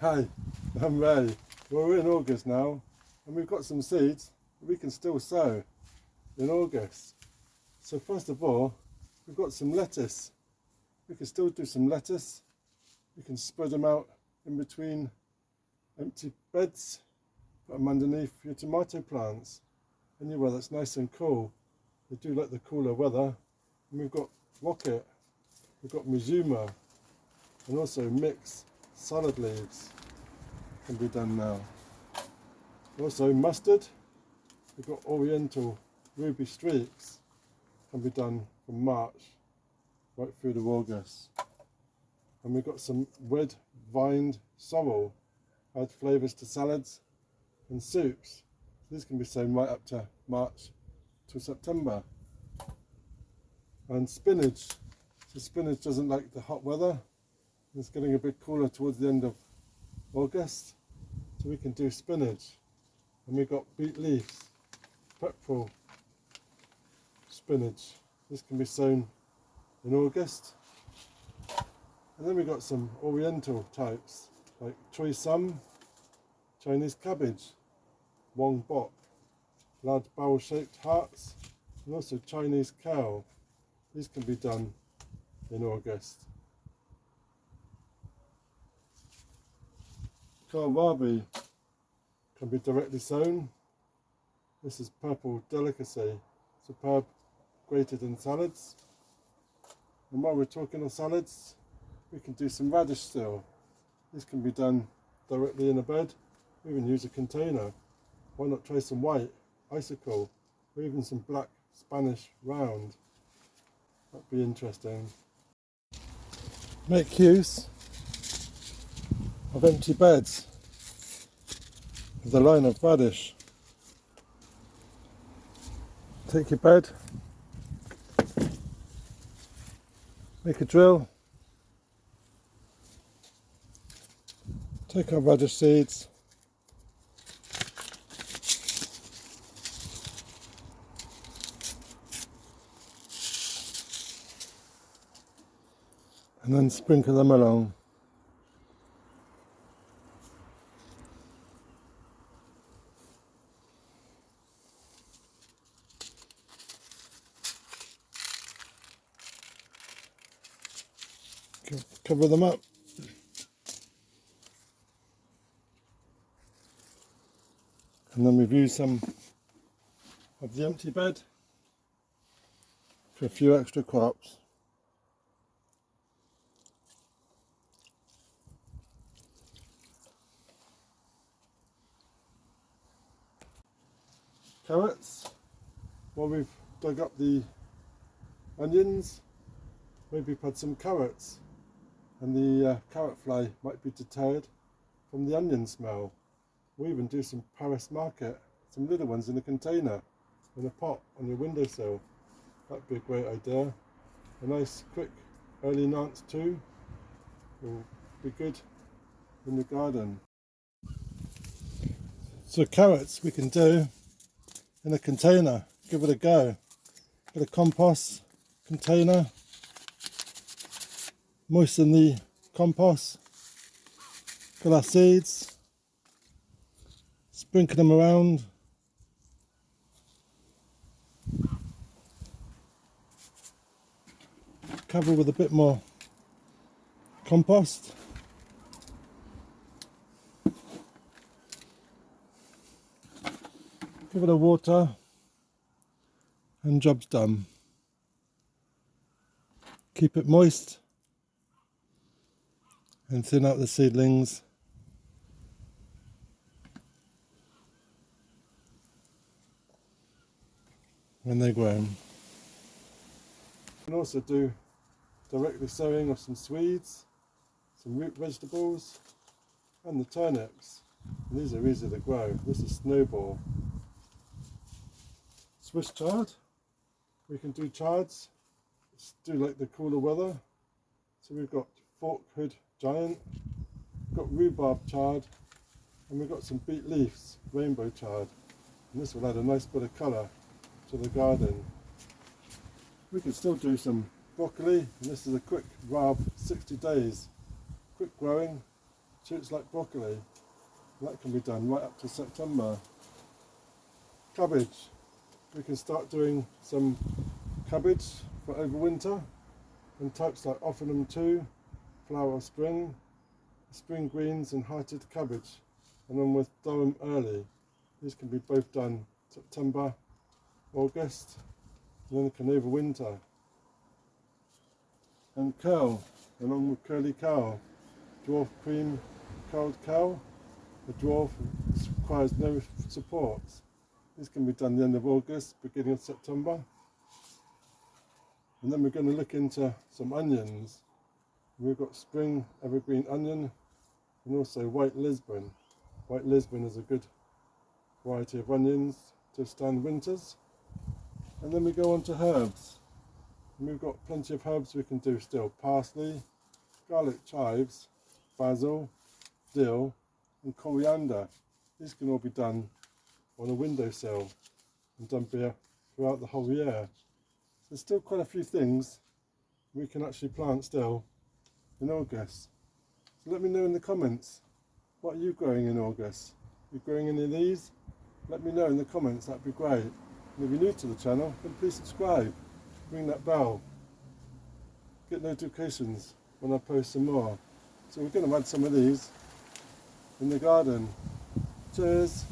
Hi, I'm Ray. Well, we're in August now and we've got some seeds that we can still sow in August. So first of all, we've got some lettuce. We can still do some lettuce. We can spread them out in between empty beds, put them underneath your tomato plants. Anywhere that's nice and cool. They do like the cooler weather. And we've got rocket, we've got Mizuma, and also mixed salad leaves can be done now. Also mustard, we've got oriental ruby streaks, can be done from March right through to August. And we've got some red vined sorrel, add flavours to salads and soups. So these can be sown right up to March to September. And spinach, so spinach doesn't like the hot weather. It's getting a bit cooler towards the end of August, so we can do spinach. And we've got beet leaves, pepperel spinach. This can be sown in August. And then we've got some oriental types like choy sum, Chinese cabbage, wong bok, large barrel shaped hearts, and also Chinese kale. These can be done in August. Kohlrabi can be directly sown. This is purple delicacy, superb grated in salads. And while we're talking of salads, we can do some radish still. This can be done directly in a bed. We even use a container. Why not try some white, icicle, or even some black Spanish round? That'd be interesting. Make use of empty beds with a line of radish. Take your bed, make a drill, take our radish seeds, and then sprinkle them along. Cover them up. And then we've used some of the empty bed for a few extra crops. Carrots, well, we've dug up the onions, maybe put some carrots, and the carrot fly might be deterred from the onion smell. We even do some Paris market, some little ones in a container, in a pot on your windowsill. That'd be a great idea. A nice quick early nance too will be good in the garden. So carrots we can do in a container, give it a go. Get a compost container, moisten the compost, get our seeds, sprinkle them around, cover with a bit more compost, give it a water, and job's done. Keep it moist and thin out the seedlings. When they're grown. You can also do directly sowing of some Swedes, some root vegetables, and the turnips. And these are easy to grow. This is snowball. Swiss chard. We can do chards. Do like the cooler weather. So we've got fork hood giant, we've got rhubarb chard, and we've got some beet leaves, rainbow chard. And this will add a nice bit of colour to the garden. We can still do some broccoli, and this is a quick rab, 60 days, quick growing, shoots like broccoli. That can be done right up to September. Cabbage. We can start doing some cabbage for over winter, and types like Offerham 2, Flower of Spring, spring greens and hearted cabbage, and then with Durham early. These can be both done September, August, and then can overwinter. And curl, along with curly cow, dwarf cream curled cow. The dwarf requires no supports. These can be done the end of August, beginning of September. And then we're going to look into some onions. We've got spring evergreen onion and also white Lisbon. White Lisbon is a good variety of onions to stand winters. And then we go on to herbs. And we've got plenty of herbs we can do still. Parsley, garlic chives, basil, dill and coriander. These can all be done on a windowsill and done throughout the whole year. So there's still quite a few things we can actually plant still in August. So let me know in the comments, what are you growing in August? Are you growing any of these? Let me know in the comments, that'd be great. And if you're new to the channel, then please subscribe, ring that bell, get notifications when I post some more. So we're going to add some of these in the garden. Cheers!